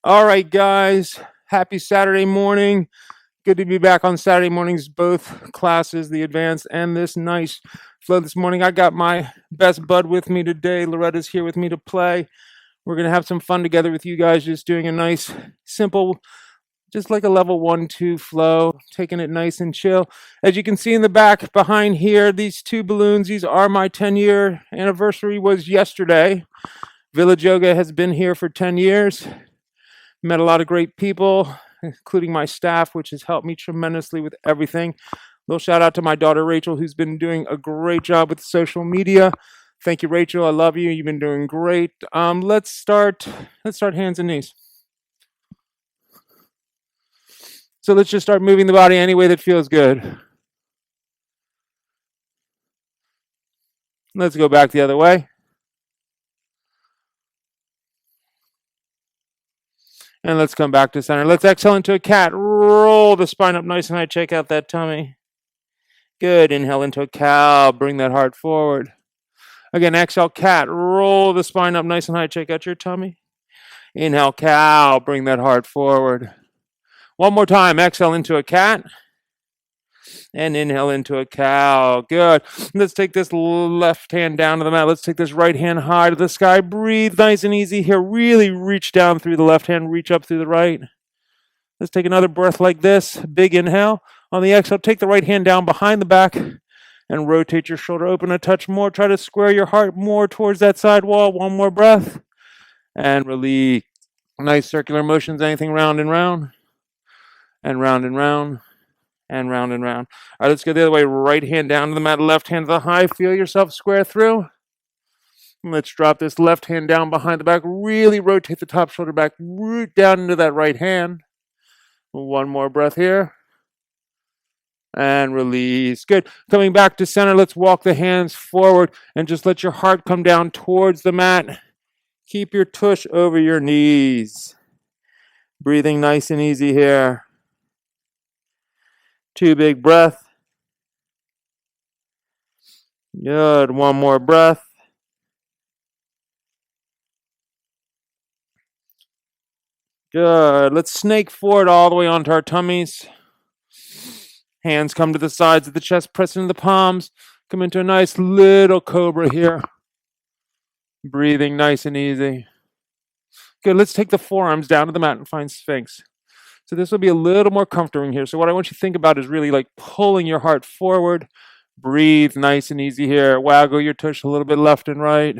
All right, guys. Happy Saturday morning. Good to be back on Saturday mornings, both classes, the advanced and this nice flow this morning. I got my best bud with me today. Loretta's here with me to play. We're going to have some fun together with you guys, just doing a nice, simple, just like a level 1-2 flow, taking it nice and chill. As you can see in the back behind here, these two balloons, these are my 10-year anniversary was yesterday. Village Yoga has been here for 10 years. Met a lot of great people, including my staff, which has helped me tremendously with everything. Little shout out to my daughter Rachel, who's been doing a great job with social media. Thank you, Rachel. I love you. You've been doing great. Let's start hands and knees. So let's just start moving the body any way that feels good. Let's go back the other way. And let's come back to center. Let's exhale into a cat. Roll the spine up nice and high. Check out that tummy. Good. Inhale into a cow. Bring that heart forward. Again, exhale, cat. Roll the spine up nice and high. Check out your tummy. Inhale, cow. Bring that heart forward. One more time. Exhale into a cat. And inhale into a cow. Good. Let's take this left hand down to the mat. Let's take this right hand high to the sky. Breathe nice and easy here. Really reach down through the left hand. Reach up through the right. Let's take another breath like this. Big inhale. On the exhale, take the right hand down behind the back and rotate your shoulder open a touch more. Try to square your heart more towards that side wall. One more breath. And release. Nice circular motions. Anything round and round. And round and round. And round and round. All right, let's go the other way. Right hand down to the mat, left hand to the high. Feel yourself square through. Let's drop this left hand down behind the back. Really rotate the top shoulder back. Root down into that right hand. One more breath here. And release. Good. Coming back to center, let's walk the hands forward and just let your heart come down towards the mat. Keep your tush over your knees. Breathing nice and easy here. 2 big breaths. Good. One more breath. Good. Let's snake forward all the way onto our tummies. Hands come to the sides of the chest, press into the palms. Come into a nice little cobra here. Breathing nice and easy. Good. Let's take the forearms down to the mat and find Sphinx. So this will be a little more comfortable here. So what I want you to think about is really like pulling your heart forward. Breathe nice and easy here. Waggle your tush a little bit left and right.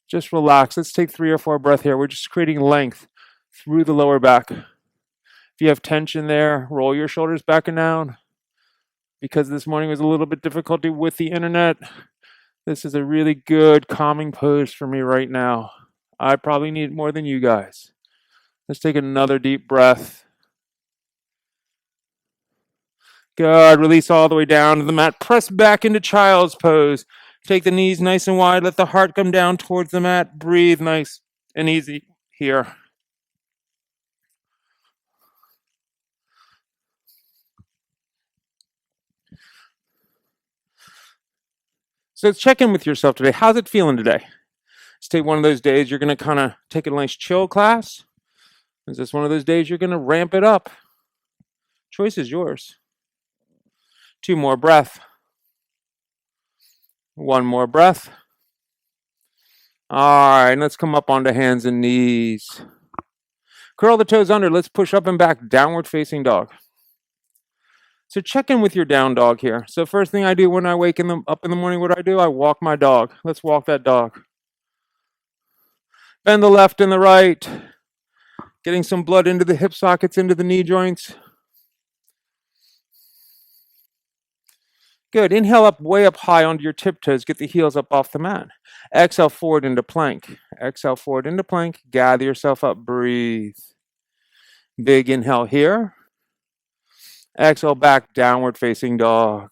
Just relax. Let's take 3 or 4 breaths here. We're just creating length through the lower back. If you have tension there, roll your shoulders back and down. Because this morning was a little bit difficulty with the internet, this is a really good calming pose for me right now. I probably need it more than you guys. Let's take another deep breath. Good. Release all the way down to the mat. Press back into child's pose. Take the knees nice and wide. Let the heart come down towards the mat. Breathe nice and easy here. So let's check in with yourself today. How's it feeling today? Let's take one of those days you're going to kind of take a nice chill class. Is this one of those days you're going to ramp it up? Choice is yours. 2 more breaths. 1 more breath. All right, let's come up onto hands and knees. Curl the toes under. Let's push up and back, downward facing dog. So check in with your down dog here. So first thing I do when I wake up in the morning, what do? I walk my dog. Let's walk that dog. Bend the left and the right. Getting some blood into the hip sockets, into the knee joints. Good. Inhale up, way up high onto your tiptoes. Get the heels up off the mat. Exhale forward into plank. Exhale forward into plank. Gather yourself up. Breathe. Big inhale here. Exhale back, downward facing dog.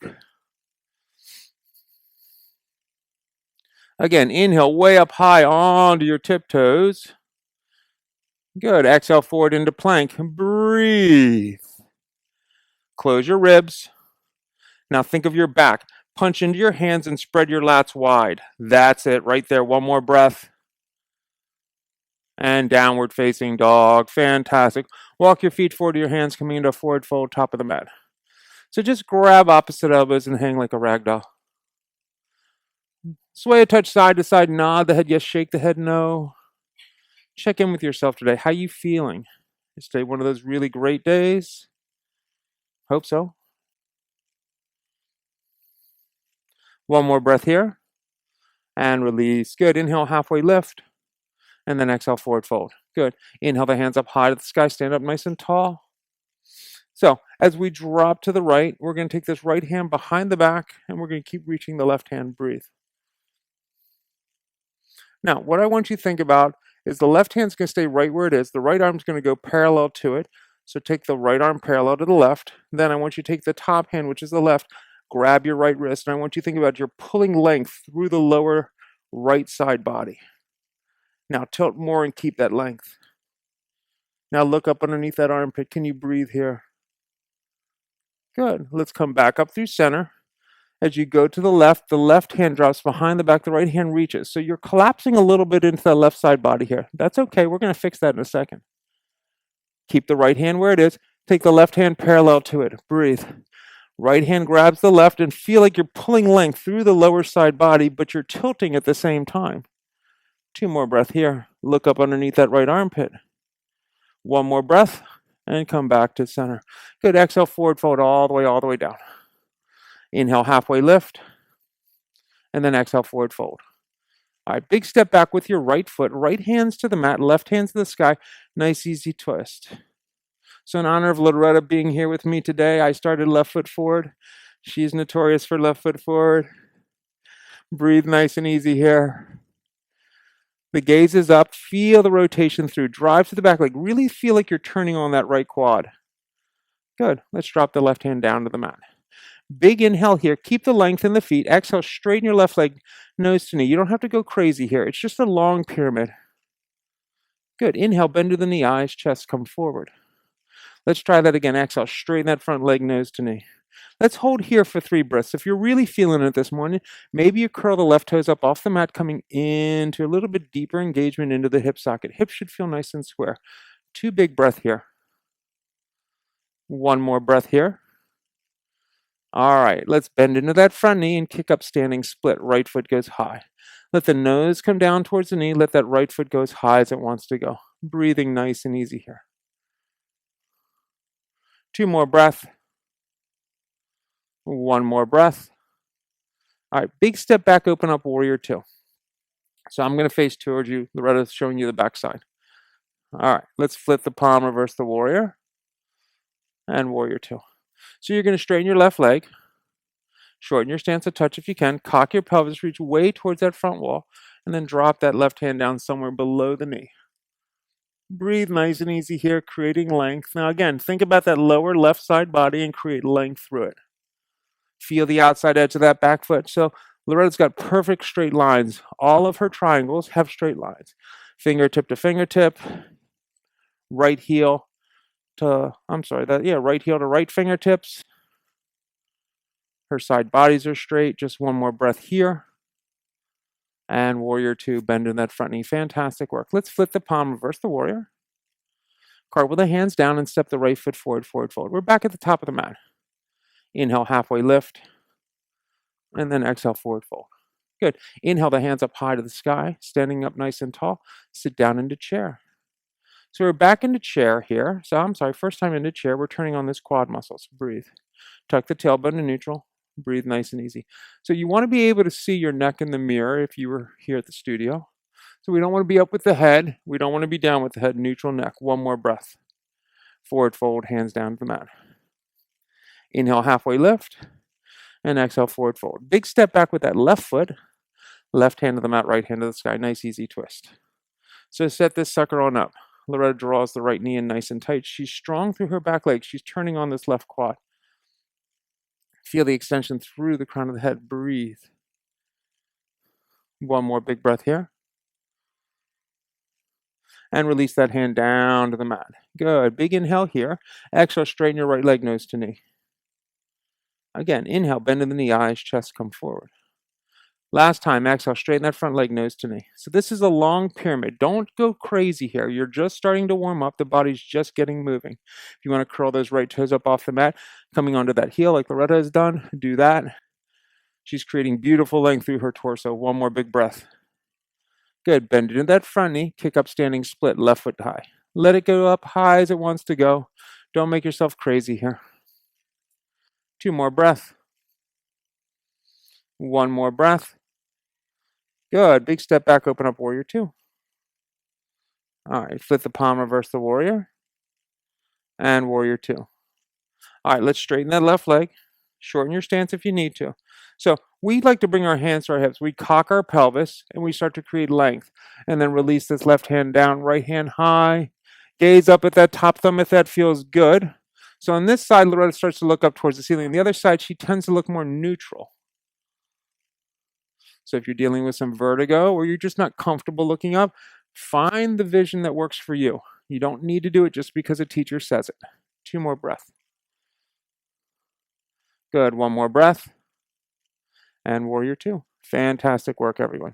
Again, inhale way up high onto your tiptoes. Good. Exhale forward into plank. Breathe. Close your ribs. Now think of your back. Punch into your hands and spread your lats wide. That's it right there. One more breath. And downward facing dog. Fantastic. Walk your feet forward to your hands, coming into a forward fold, top of the mat. So just grab opposite elbows and hang like a rag doll. Sway a touch side to side, nod the head yes, shake the head no. Check in with yourself today. How you feeling? Is today one of those really great days? Hope so. One more breath here. And release. Good. Inhale, halfway lift. And then exhale, forward fold. Good. Inhale the hands up high to the sky. Stand up nice and tall. So as we drop to the right, we're going to take this right hand behind the back, and we're going to keep reaching the left hand. Breathe. Now, what I want you to think about is the left hand's going to stay right where it is. The right arm's going to go parallel to it. So take the right arm parallel to the left. Then I want you to take the top hand, which is the left, grab your right wrist, and I want you to think about you're pulling length through the lower right side body. Now tilt more and keep that length. Now look up underneath that armpit. Can you breathe here? Good. Let's come back up through center. As you go to the left hand drops behind the back, the right hand reaches. So you're collapsing a little bit into the left side body here. That's okay. We're going to fix that in a second. Keep the right hand where it is. Take the left hand parallel to it. Breathe. Right hand grabs the left and feel like you're pulling length through the lower side body, but you're tilting at the same time. 2 more breaths here. Look up underneath that right armpit. 1 more breath and come back to center. Good. Exhale, forward fold all the way down. Inhale, halfway lift, and then exhale, forward fold. All right, big step back with your right foot, right hands to the mat, left hands to the sky. Nice, easy twist. So in honor of Loretta being here with me today, I started left foot forward. She's notorious for left foot forward. Breathe nice and easy here. The gaze is up. Feel the rotation through. Drive to the back leg. Really feel like you're turning on that right quad. Good. Let's drop the left hand down to the mat. Big inhale here. Keep the length in the feet. Exhale, straighten your left leg, nose to knee. You don't have to go crazy here. It's just a long pyramid. Good. Inhale, bend to the knee, eyes, chest, come forward. Let's try that again. Exhale, straighten that front leg, nose to knee. Let's hold here for 3 breaths. If you're really feeling it this morning, maybe you curl the left toes up off the mat, coming into a little bit deeper engagement into the hip socket. Hips should feel nice and square. 2 big breaths here. 1 more breath here. All right, let's bend into that front knee and kick up standing split. Right foot goes high. Let the nose come down towards the knee. Let that right foot go as high as it wants to go. Breathing nice and easy here. 2 more breaths. 1 more breath. All right, big step back, open up, warrior 2. So I'm going to face towards you. Loretta's showing you the back side. All right, let's flip the palm, reverse the warrior, and warrior 2. So you're going to straighten your left leg, shorten your stance a touch if you can, cock your pelvis, reach way towards that front wall, and then drop that left hand down somewhere below the knee. Breathe nice and easy here, creating length. Now again, think about that lower left side body and create length through it. Feel the outside edge of that back foot. So Loretta's got perfect straight lines. All of her triangles have straight lines. Fingertip to fingertip, right heel to, right heel to right fingertips. Her side bodies are straight. Just 1 more breath here. And warrior 2, bend in that front knee. Fantastic work. Let's flip the palm, reverse the warrior. Cartwheel the hands down and step the right foot forward, forward, forward. We're back at the top of the mat. Inhale, halfway lift. And then exhale, forward fold. Good. Inhale the hands up high to the sky, standing up nice and tall. Sit down into chair. So we're back into chair here. First time into chair. We're turning on this quad muscles. Breathe. Tuck the tailbone to neutral. Breathe nice and easy. So you want to be able to see your neck in the mirror if you were here at the studio. So we don't want to be up with the head. We don't want to be down with the head. Neutral neck. 1 more breath. Forward fold, hands down to the mat. Inhale, halfway lift. And exhale, forward fold. Big step back with that left foot. Left hand to the mat, right hand to the sky. Nice, easy twist. So set this sucker on up. Loretta draws the right knee in nice and tight. She's strong through her back leg. She's turning on this left quad. Feel the extension through the crown of the head. Breathe. 1 more big breath here. And release that hand down to the mat. Good. Big inhale here. Exhale, straighten your right leg, nose to knee. Again, inhale, bend in the knee, eyes, chest, come forward. Last time, exhale, straighten that front leg, nose to knee. So this is a long pyramid. Don't go crazy here. You're just starting to warm up. The body's just getting moving. If you want to curl those right toes up off the mat, coming onto that heel like Loretta has done, do that. She's creating beautiful length through her torso. One more big breath. Good. Bend into that front knee. Kick up, standing split, left foot high. Let it go up high as it wants to go. Don't make yourself crazy here. 2 more breaths. 1 more breath. Good. Big step back, open up warrior 2. All right, flip the palm, reverse the warrior, and warrior 2. All right, let's straighten that left leg. Shorten your stance if you need to. So we like to bring our hands to our hips. We cock our pelvis, and we start to create length. And then release this left hand down, right hand high. Gaze up at that top thumb if that feels good. So on this side, Loretta starts to look up towards the ceiling. On the other side, she tends to look more neutral. So if you're dealing with some vertigo or you're just not comfortable looking up, find the vision that works for you. You don't need to do it just because a teacher says it. 2 more breaths. Good. 1 more breath. And warrior 2. Fantastic work, everyone.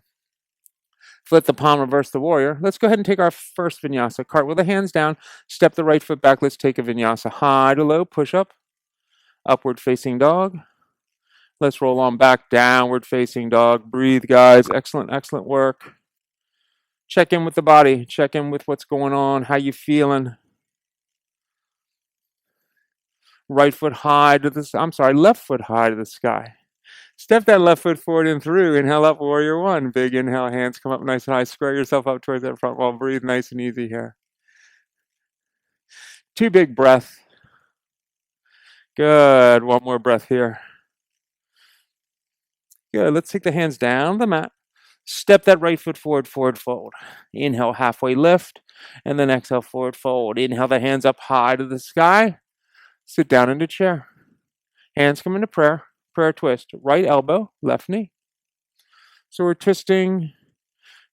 Flip the palm, reverse the warrior. Let's go ahead and take our first vinyasa. Cartwheel the hands down. Step the right foot back. Let's take a vinyasa. High to low, push up. Upward facing dog. Let's roll on back, downward facing dog. Breathe, guys. Excellent, excellent work. Check in with the body. Check in with what's going on. How you feeling? Right foot high to the, left foot high to the sky. Step that left foot forward and through. Inhale up, warrior 1. Big inhale, hands come up nice and high. Square yourself up towards that front wall. Breathe nice and easy here. 2 big breaths. Good. 1 more breath here. Good. Let's take the hands down the mat. Step that right foot forward, forward fold. Inhale, halfway lift, and then exhale, forward fold. Inhale the hands up high to the sky. Sit down into chair. Hands come into prayer. Prayer twist. Right elbow, left knee. So we're twisting.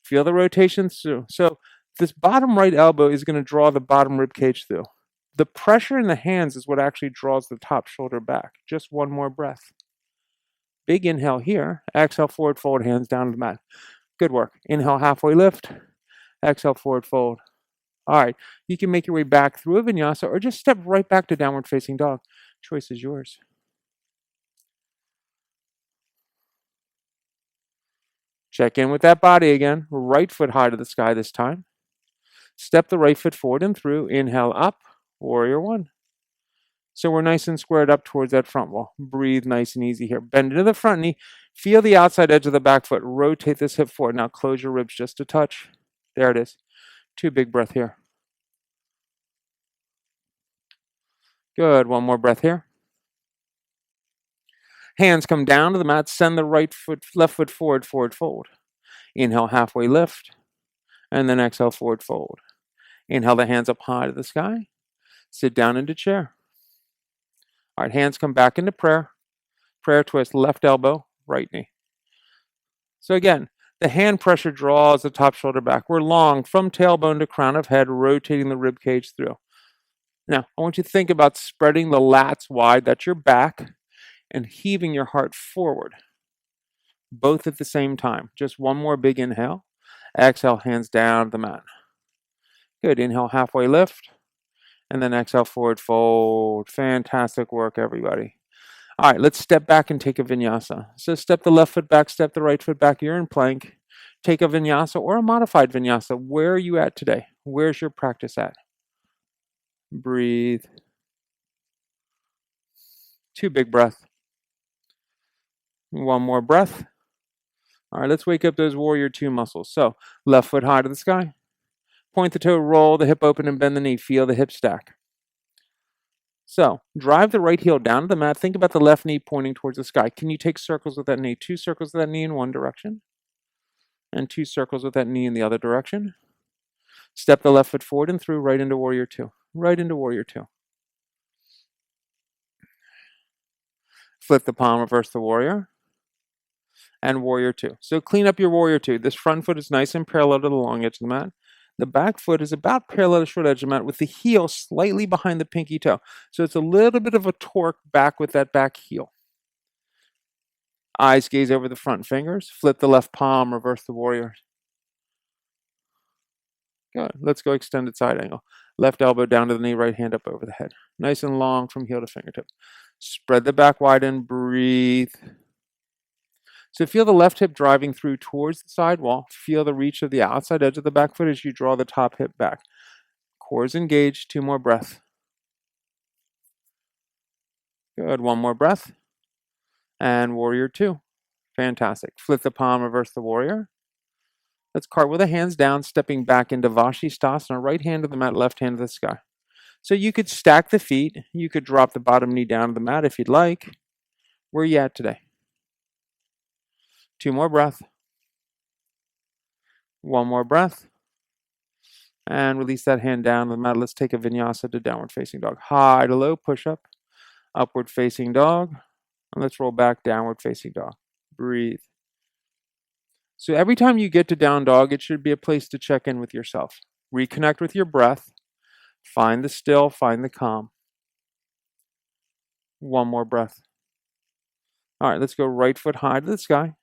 Feel the rotations through. So this bottom right elbow is going to draw the bottom rib cage through. The pressure in the hands is what actually draws the top shoulder back. Just 1 more breath. Big inhale here. Exhale, forward fold, hands down to the mat. Good work. Inhale, halfway lift. Exhale, forward fold. All right. You can make your way back through a vinyasa or just step right back to downward facing dog. Choice is yours. Check in with that body again. Right foot high to the sky this time. Step the right foot forward and through. Inhale up, warrior 1. So we're nice and squared up towards that front wall. Breathe nice and easy here. Bend into the front knee. Feel the outside edge of the back foot. Rotate this hip forward. Now close your ribs just a touch. There it is. 2 big breaths here. Good. 1 more breath here. Hands come down to the mat. Send the left foot forward, forward fold. Inhale, halfway lift. And then exhale, forward fold. Inhale the hands up high to the sky. Sit down into chair. All right, hands come back into prayer. Prayer twist, left elbow, right knee. So again, the hand pressure draws the top shoulder back. We're long from tailbone to crown of head, rotating the rib cage through. Now, I want you to think about spreading the lats wide, that's your back, and heaving your heart forward, both at the same time. Just 1 more big inhale. Exhale, hands down to the mat. Good. Inhale, halfway lift. And then exhale, forward fold. Fantastic work, everybody. All right, let's step back and take a vinyasa. So step the left foot back, step the right foot back. You're in plank. Take a vinyasa or a modified vinyasa. Where are you at today? Where's your practice at? Breathe. 2 big breaths. 1 more breath. All right, let's wake up those warrior 2 muscles. So left foot high to the sky. Point the toe, roll the hip open and bend the knee. Feel the hip stack. So drive the right heel down to the mat. Think about the left knee pointing towards the sky. Can you take circles with that knee? 2 circles with that knee in one direction. And 2 circles with that knee in the other direction. Step the left foot forward and through, right into warrior 2. Right into warrior 2. Flip the palm, reverse the warrior. And warrior 2. So clean up your warrior 2. This front foot is nice and parallel to the long edge of the mat. The back foot is about parallel to the short edge of the mat with the heel slightly behind the pinky toe. So it's a little bit of a torque back with that back heel. Eyes gaze over the front fingers. Flip the left palm, reverse the warrior. Good. Let's go extended side angle. Left elbow down to the knee, right hand up over the head. Nice and long from heel to fingertip. Spread the back wide and breathe. So feel the left hip driving through towards the side wall. Feel the reach of the outside edge of the back foot as you draw the top hip back. Cores engaged. 2 more breaths. Good. 1 more breath. And warrior 2. Fantastic. Flip the palm, reverse the warrior. Let's cartwheel the hands down, stepping back into Vashisthasana, right hand to the mat, left hand to the sky. So you could stack the feet. You could drop the bottom knee down to the mat if you'd like. Where are you at today? 2 more breaths. 1 more breath. And release that hand down to the mat. Let's take a vinyasa to downward facing dog. High to low, push up. Upward facing dog. And let's roll back, downward facing dog. Breathe. So every time you get to down dog, it should be a place to check in with yourself. Reconnect with your breath. Find the still, find the calm. 1 more breath. All right, let's go right foot high to the sky.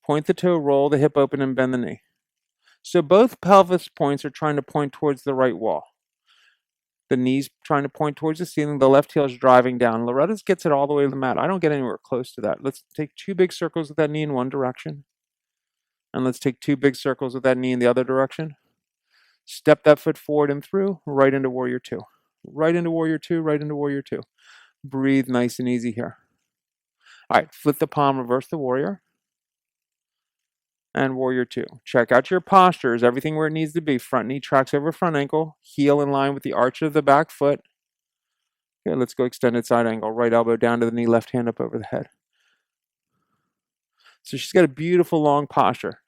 Point the toe, roll the hip open, and bend the knee. So both pelvis points are trying to point towards the right wall. The knee's trying to point towards the ceiling. The left heel is driving down. Loretta's gets it all the way to the mat. I don't get anywhere close to that. Let's take 2 big circles with that knee in one direction. And let's take 2 big circles with that knee in the other direction. Step that foot forward and through, right into warrior 2. Right into warrior 2, right into warrior 2. Breathe nice and easy here. All right, flip the palm, reverse the warrior. And warrior 2. Check out your posture. Is everything where it needs to be? Front knee tracks over front ankle. Heel in line with the arch of the back foot. Okay, let's go extended side angle. Right elbow down to the knee, left hand up over the head. So she's got a beautiful long posture.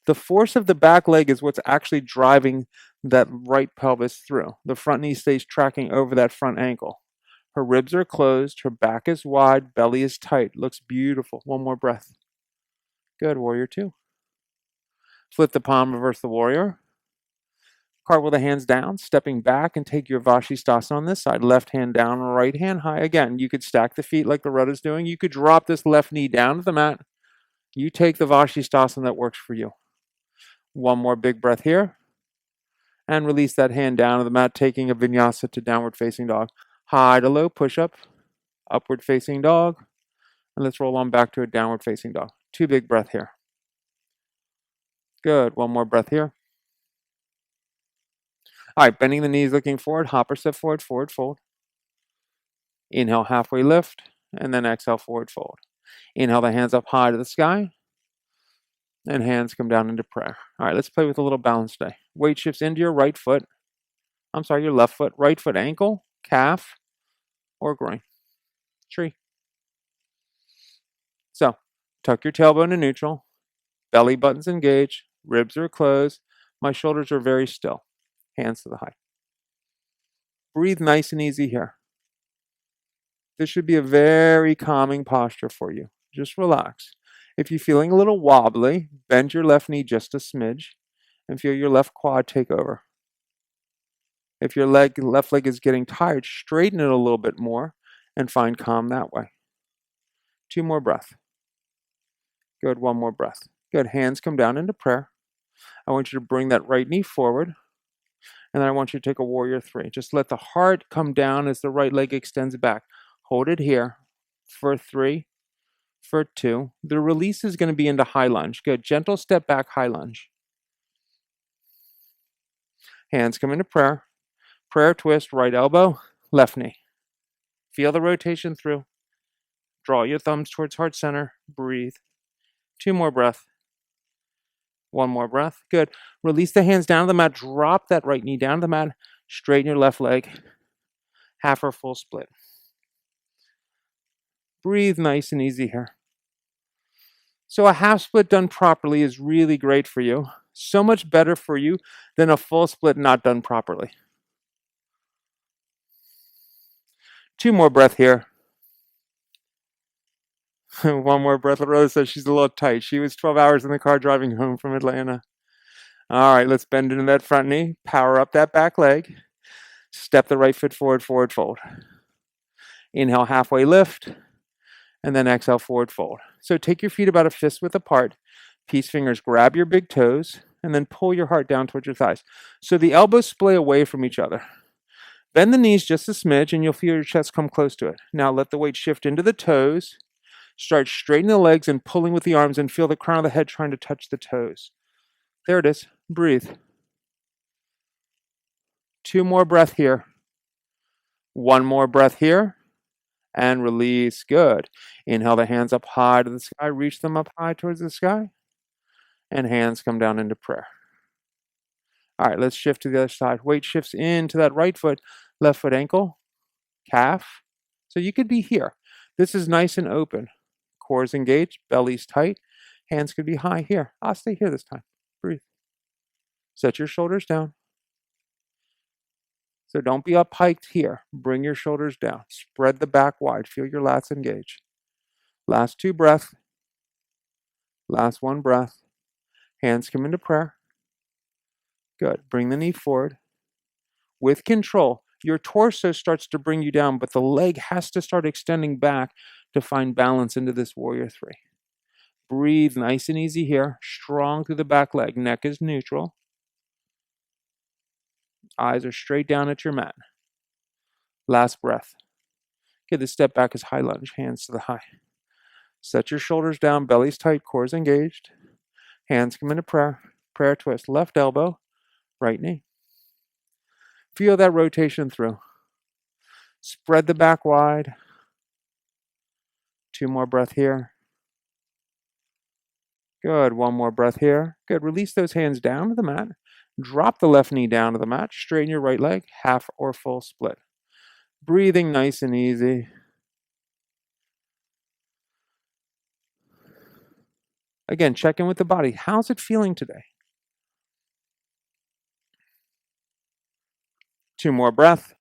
The force of the back leg is what's actually driving that right pelvis through. The front knee stays tracking over that front ankle. Her ribs are closed. Her back is wide. Belly is tight. Looks beautiful. 1 more breath. Good. Warrior 2. Flip the palm, reverse the warrior. Cartwheel the hands down, stepping back, and take your Vashisthasana on this side. Left hand down, right hand high. Again, you could stack the feet like Loretta's doing. You could drop this left knee down to the mat. You take the Vashisthasana that works for you. 1 more big breath here. And release that hand down to the mat, taking a vinyasa to downward facing dog. High to low, push up. Upward facing dog. And let's roll on back to a downward facing dog. 2 big breath here. Good. 1 more breath here. All right, bending the knees, looking forward. Hopper step forward, forward fold. Inhale, halfway lift. And then exhale, forward fold. Inhale the hands up high to the sky. And hands come down into prayer. All right, let's play with a little balance today. Weight shifts into your right foot. Your left foot. Right foot ankle, calf, or groin. Tree. So, tuck your tailbone to neutral. Belly buttons engaged. Ribs are closed. My shoulders are very still. Hands to the high. Breathe nice and easy here. This should be a very calming posture for you. Just relax. If you're feeling a little wobbly, bend your left knee just a smidge and feel your left quad take over. If your left leg is getting tired, straighten it a little bit more and find calm that way. 2 more breaths. Good. 1 more breath. Good. Hands come down into prayer. I want you to bring that right knee forward. And then I want you to take a warrior 3. Just let the heart come down as the right leg extends back. Hold it here for 3, for 2. The release is going to be into high lunge. Good. Gentle step back, high lunge. Hands come into prayer. Prayer twist, right elbow, left knee. Feel the rotation through. Draw your thumbs towards heart center. Breathe. 2 more breaths. 1 more breath. Good. Release the hands down to the mat. Drop that right knee down to the mat. Straighten your left leg. Half or full split. Breathe nice and easy here. So a half split done properly is really great for you. So much better for you than a full split not done properly. 2 more breath here. 1 more breath. Rose says she's a little tight. She was 12 hours in the car driving home from Atlanta. All right, let's bend into that front knee. Power up that back leg. Step the right foot forward, forward fold. Inhale, halfway lift. and then exhale, forward fold. So take your feet about a fist width apart. Peace fingers grab your big toes, and then pull your heart down towards your thighs. So the elbows splay away from each other. Bend the knees just a smidge, and you'll feel your chest come close to it. Now let the weight shift into the toes. Start straightening the legs and pulling with the arms, and feel the crown of the head trying to touch the toes. There it is. Breathe. 2 more breath here. 1 more breath here. And release. Good. Inhale the hands up high to the sky. Reach them up high towards the sky. And hands come down into prayer. All right, let's shift to the other side. Weight shifts into that right foot, left foot ankle, calf. So you could be here. This is nice and open. Core's engaged, belly's tight. Hands could be high here. I'll stay here this time. Breathe. Set your shoulders down. So don't be up hiked here. Bring your shoulders down. Spread the back wide. Feel your lats engage. Last 2 breaths. Last 1 breath. Hands come into prayer. Good. Bring the knee forward. With control, your torso starts to bring you down, but the leg has to start extending back to find balance into this warrior 3. Breathe nice and easy here. Strong through the back leg. Neck is neutral. Eyes are straight down at your mat. Last breath. Okay, the step back is high lunge. Hands to the high. Set your shoulders down. Belly's tight. Core's engaged. Hands come into prayer. Prayer twist. Left elbow. Right knee. Feel that rotation through. Spread the back wide. 2 more breath here. Good. 1 more breath here. Good. Release those hands down to the mat. Drop the left knee down to the mat. Straighten your right leg. Half or full split. Breathing nice and easy. Again, check in with the body. How's it feeling today? 2 more breath.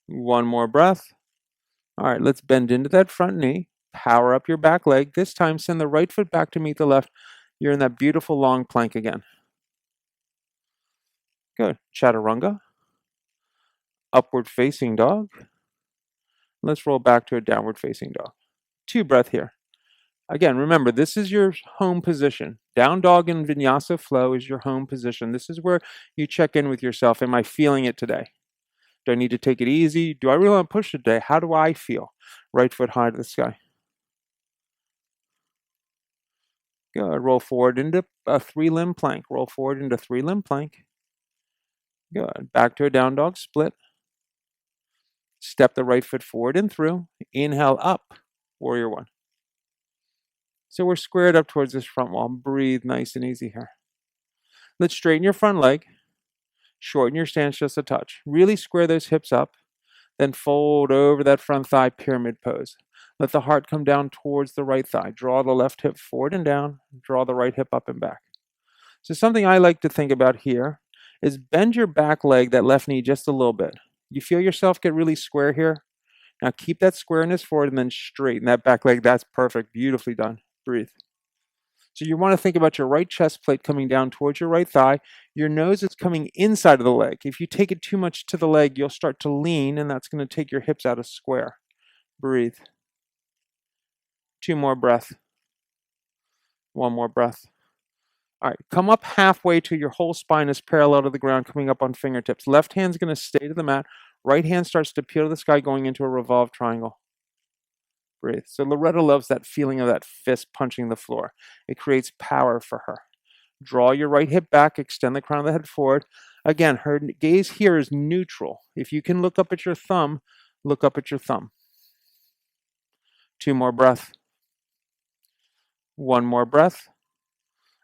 1 more breath. All right, let's bend into that front knee. Power up your back leg. This time, send the right foot back to meet the left. You're in that beautiful long plank again. Good. Chaturanga. Upward facing dog. Let's roll back to a downward facing dog. 2 breath here. Again, remember, this is your home position. Down dog and vinyasa flow is your home position. This is where you check in with yourself. Am I feeling it today? Do I need to take it easy? Do I really want to push today? How do I feel? Right foot high to the sky. Good. Roll forward into a 3-limb plank. Roll forward into 3-limb plank. Good. Back to a down dog split. Step the right foot forward and through. Inhale up. Warrior 1. So we're squared up towards this front wall. Breathe nice and easy here. Let's straighten your front leg. Shorten your stance just a touch. Really square those hips up. Then fold over that front thigh, pyramid pose. Let the heart come down towards the right thigh. Draw the left hip forward and down. Draw the right hip up and back. So something I like to think about here is bend your back leg, that left knee, just a little bit. You feel yourself get really square here? Now keep that squareness forward and then straighten that back leg. That's perfect. Beautifully done. Breathe. So you want to think about your right chest plate coming down towards your right thigh. Your nose is coming inside of the leg. If you take it too much to the leg, you'll start to lean, and that's going to take your hips out of square. Breathe. 2 more breath. 1 more breath. All right, come up halfway till your whole spine is parallel to the ground, coming up on fingertips. Left hand's going to stay to the mat. Right hand starts to peel to the sky, going into a revolved triangle. Breathe. So Loretta loves that feeling of that fist punching the floor. It creates power for her. Draw your right hip back, extend the crown of the head forward. Again, her gaze here is neutral. If you can look up at your thumb, look up at your thumb. 2 more breath. 1 more breath.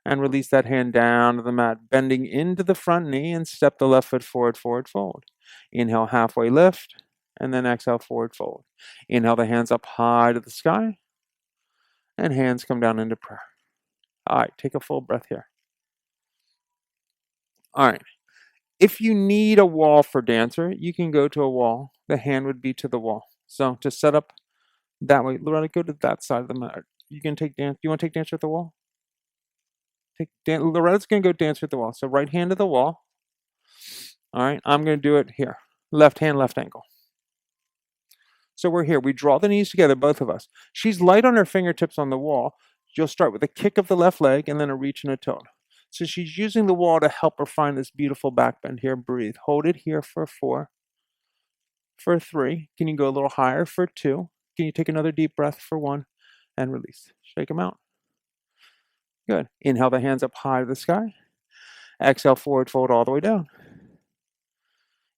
And release that hand down to the mat, bending into the front knee and step the left foot forward, forward, fold. Inhale, halfway lift, and then exhale, forward, fold. Inhale the hands up high to the sky, and hands come down into prayer. All right, take a full breath here. All right. If you need a wall for dancer, you can go to a wall. The hand would be to the wall. So to set up that way, Loretta, go to that side of the mat. You can take dance. You want to take dancer at the wall? Loretta's going to go dancer at the wall. So right hand to the wall. All right, I'm going to do it here. Left hand, left ankle. So we're here. We draw the knees together, both of us. She's light on her fingertips on the wall. You'll start with a kick of the left leg and then a reach and a tilt. So she's using the wall to help her find this beautiful back bend here. Breathe. Hold it here for 4. For 3. Can you go a little higher for 2? Can you take another deep breath for 1? And release. Shake them out. Good. Inhale the hands up high to the sky. Exhale, forward fold all the way down.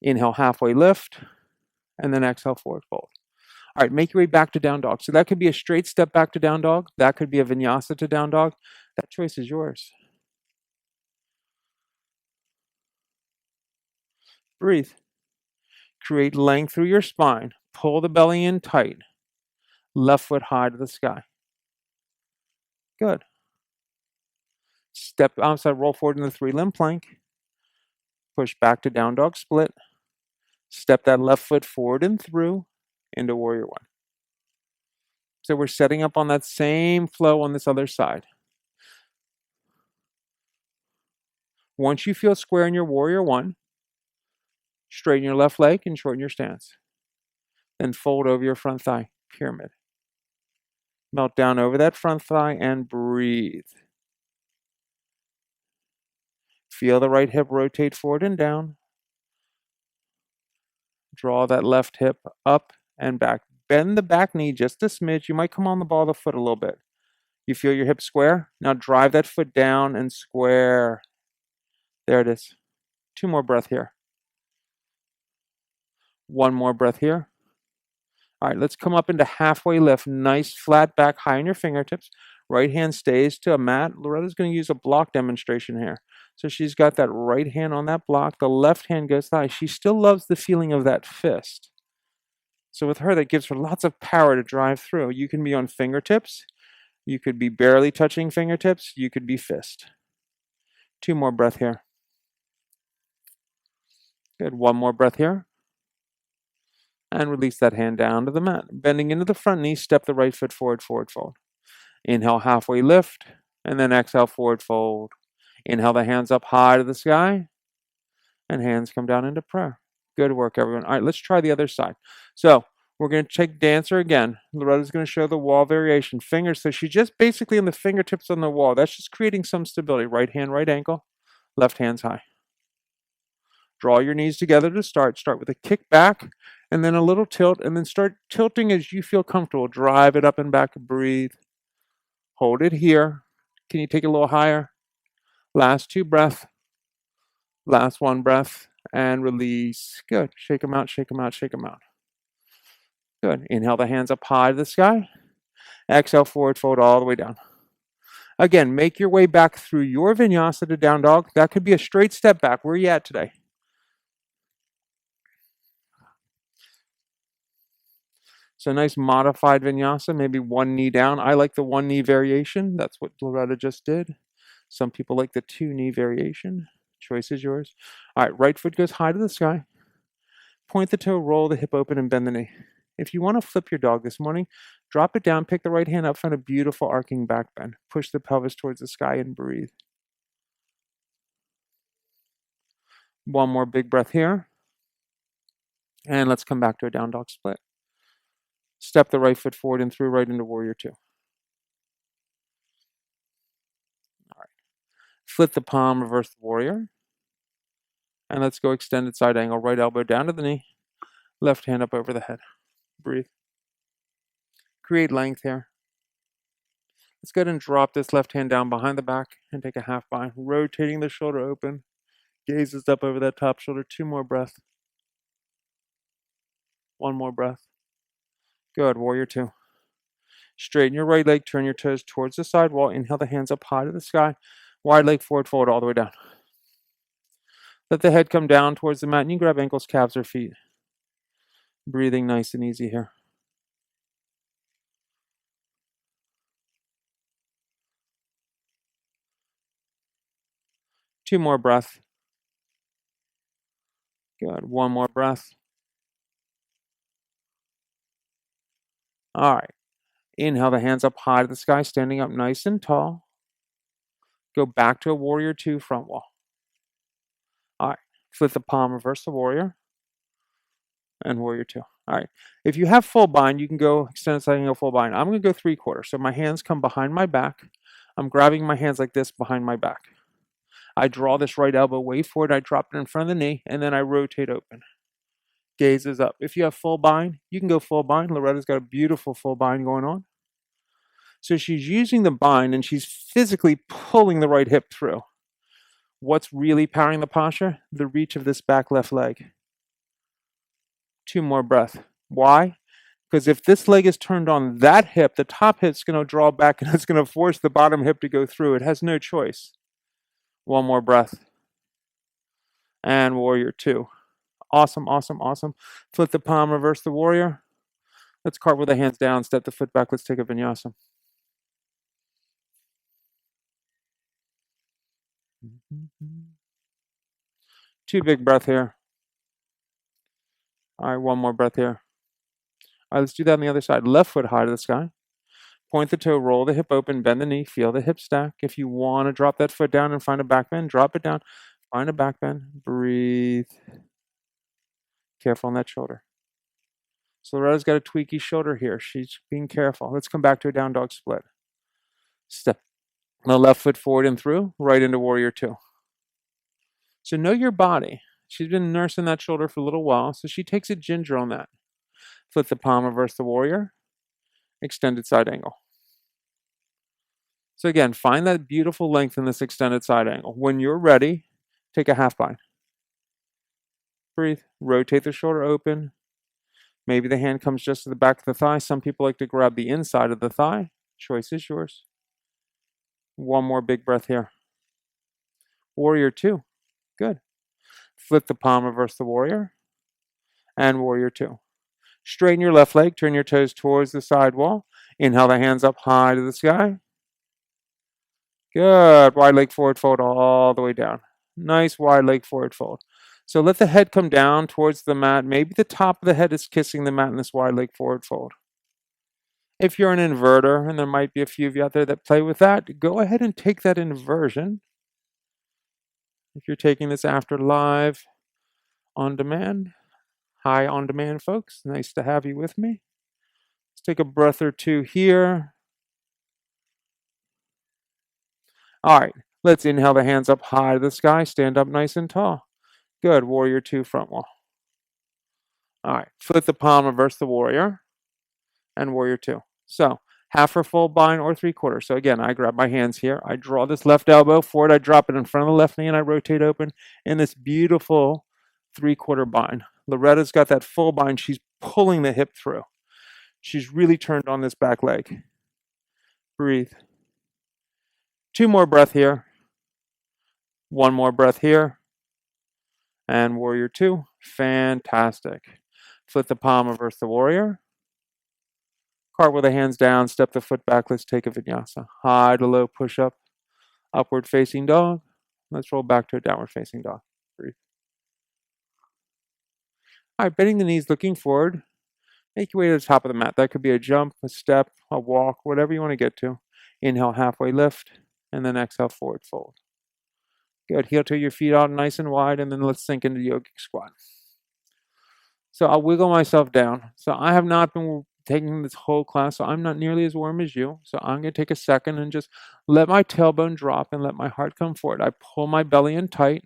Inhale, halfway lift. And then exhale, forward fold. All right, make your way back to down dog. So that could be a straight step back to down dog. That could be a vinyasa to down dog. That choice is yours. Breathe. Create length through your spine. Pull the belly in tight. Left foot high to the sky. Good. Step outside, roll forward in the 3-limb plank. Push back to down dog split. Step that left foot forward and through into warrior 1. So we're setting up on that same flow on this other side. Once you feel square in your warrior 1, straighten your left leg and shorten your stance. Then fold over your front thigh, pyramid. Melt down over that front thigh and breathe. Feel the right hip rotate forward and down. Draw that left hip up and back. Bend the back knee just a smidge. You might come on the ball of the foot a little bit. You feel your hip square? Now drive that foot down and square. There it is. 2 more breath here. 1 more breath here. All right, let's come up into halfway lift. Nice flat back, high on your fingertips. Right hand stays to a mat. Loretta's going to use a block demonstration here. So she's got that right hand on that block. The left hand goes high. She still loves the feeling of that fist. So with her, that gives her lots of power to drive through. You can be on fingertips. You could be barely touching fingertips. You could be fist. 2 more breath here. Good. 1 more breath here. And release that hand down to the mat. Bending into the front knee, step the right foot forward, forward fold. Inhale, halfway lift, and then exhale, forward fold. Inhale the hands up high to the sky, and hands come down into prayer. Good work, everyone. All right, let's try the other side. So we're going to check dancer again. Loretta's going to show the wall variation. Fingers, so she's just basically on the fingertips on the wall. That's just creating some stability. Right hand, right ankle, left hand's high. Draw your knees together to start. Start with a kick back, and then a little tilt, and then start tilting as you feel comfortable. Drive it up and back, breathe. Hold it here. Can you take it a little higher? Last 2 breaths. Last 1 breath, and release. Good. Shake them out, shake them out, shake them out. Good. Inhale the hands up high to the sky. Exhale, forward fold all the way down. Again, make your way back through your vinyasa to down dog. That could be a straight step back. Where are you at today? So nice modified vinyasa, maybe 1 knee down. I like the 1 knee variation. That's what Loretta just did. Some people like the 2 knee variation. Choice is yours. All right, right foot goes high to the sky. Point the toe, roll the hip open, and bend the knee. If you want to flip your dog this morning, drop it down, pick the right hand up, find a beautiful arcing back bend. Push the pelvis towards the sky and breathe. 1 more big breath here. And let's come back to a down dog split. Step the right foot forward and through right into warrior 2. All right. Flip the palm, reverse the warrior. And let's go extended side angle. Right elbow down to the knee. Left hand up over the head. Breathe. Create length here. Let's go ahead and drop this left hand down behind the back and take a half bind. Rotating the shoulder open. Gazes up over that top shoulder. 2 more breaths. 1 more breath. Good. Warrior 2. Straighten your right leg. Turn your toes towards the side wall. Inhale the hands up high to the sky. Wide leg forward fold all the way down. Let the head come down towards the mat. And you grab ankles, calves, or feet. Breathing nice and easy here. Two more breaths. Good. 1 more breath. All right. Inhale the hands up high to the sky, standing up nice and tall. Go back to a warrior 2 front wall. All right. Flip the palm, reverse the warrior. And warrior 2. All right. If you have full bind, you can go extended side angle full bind. I'm going to go 3/4. So my hands come behind my back. I'm grabbing my hands like this behind my back. I draw this right elbow way forward. I drop it in front of the knee, and then I rotate open. Gaze is up. If you have full bind, you can go full bind. Loretta's got a beautiful full bind going on. So she's using the bind, and she's physically pulling the right hip through. What's really powering the posture? The reach of this back left leg. 2 more breaths. Why? Because if this leg is turned on that hip, the top hip's going to draw back and it's going to force the bottom hip to go through. It has no choice. 1 more breath. And warrior 2. Awesome, awesome, awesome. Flip the palm, reverse the warrior. Let's cartwheel the hands down, step the foot back. Let's take a vinyasa. Two big breath here. All right, 1 more breath here. All right, let's do that on the other side. Left foot high to the sky. Point the toe, roll the hip open, bend the knee, feel the hip stack. If you want to drop that foot down and find a back bend, drop it down. Find a back bend. Breathe. Careful on that shoulder. So Loretta's got a tweaky shoulder here. She's being careful. Let's come back to a down dog split. Step the left foot forward and through, right into warrior 2. So know your body. She's been nursing that shoulder for a little while, so she takes it ginger on that. Flip the palm, reverse the warrior. Extended side angle. So again, find that beautiful length in this extended side angle. When you're ready, take a half bind. Breathe. Rotate the shoulder open. Maybe the hand comes just to the back of the thigh. Some people like to grab the inside of the thigh. Choice is yours. 1 more big breath here. Warrior 2. Good. Flip the palm, reverse the warrior. And warrior 2. Straighten your left leg. Turn your toes towards the side wall. Inhale the hands up high to the sky. Good. Wide leg forward fold all the way down. Nice wide leg forward fold. So let the head come down towards the mat. Maybe the top of the head is kissing the mat in this wide leg forward fold. If you're an inverter, and there might be a few of you out there that play with that, go ahead and take that inversion. If you're taking this after live on demand, hi on demand folks, nice to have you with me. Let's take a breath or two here. All right, let's inhale the hands up high to the sky, stand up nice and tall. Good, warrior 2 front wall. All right, flip the palm, reverse the warrior, and warrior 2. So half or full bind or 3/4. So again, I grab my hands here. I draw this left elbow forward. I drop it in front of the left knee and I rotate open in this beautiful 3/4 bind. Loretta's got that full bind. She's pulling the hip through. She's really turned on this back leg. Breathe. 2 more breath here. 1 more breath here. And warrior 2. Fantastic. Flip the palm, reverse the warrior. Cartwheel the hands down, step the foot back. Let's take a vinyasa. High to low push up, upward facing dog. Let's roll back to a downward facing dog. Breathe. All right, bending the knees, looking forward. Make your way to the top of the mat. That could be a jump, a step, a walk, whatever you want to get to. Inhale, halfway lift, and then exhale, forward fold. Good. Heel to your feet out nice and wide, and then let's sink into yogic squat. So I'll wiggle myself down. So I have not been taking this whole class, so I'm not nearly as warm as you. So I'm going to take a second and just let my tailbone drop and let my heart come forward. I pull my belly in tight.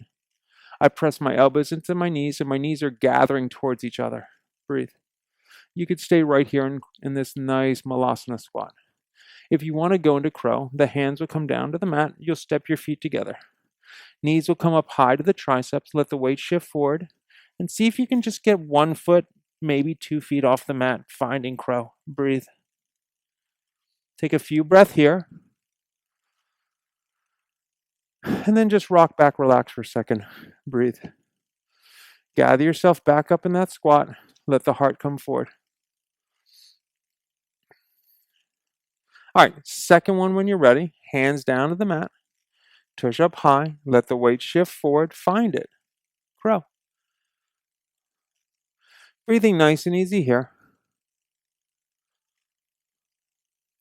I press my elbows into my knees, and my knees are gathering towards each other. Breathe. You could stay right here in this nice malasana squat. If you want to go into crow, the hands will come down to the mat. You'll step your feet together. Knees will come up high to the triceps. Let the weight shift forward. And see if you can just get 1 foot, maybe 2 feet off the mat, finding crow. Breathe. Take a few breaths here. And then just rock back, relax for a second. Breathe. Gather yourself back up in that squat. Let the heart come forward. All right, second one when you're ready. Hands down to the mat. Tush up high. Let the weight shift forward. Find it. Crow. Breathing nice and easy here.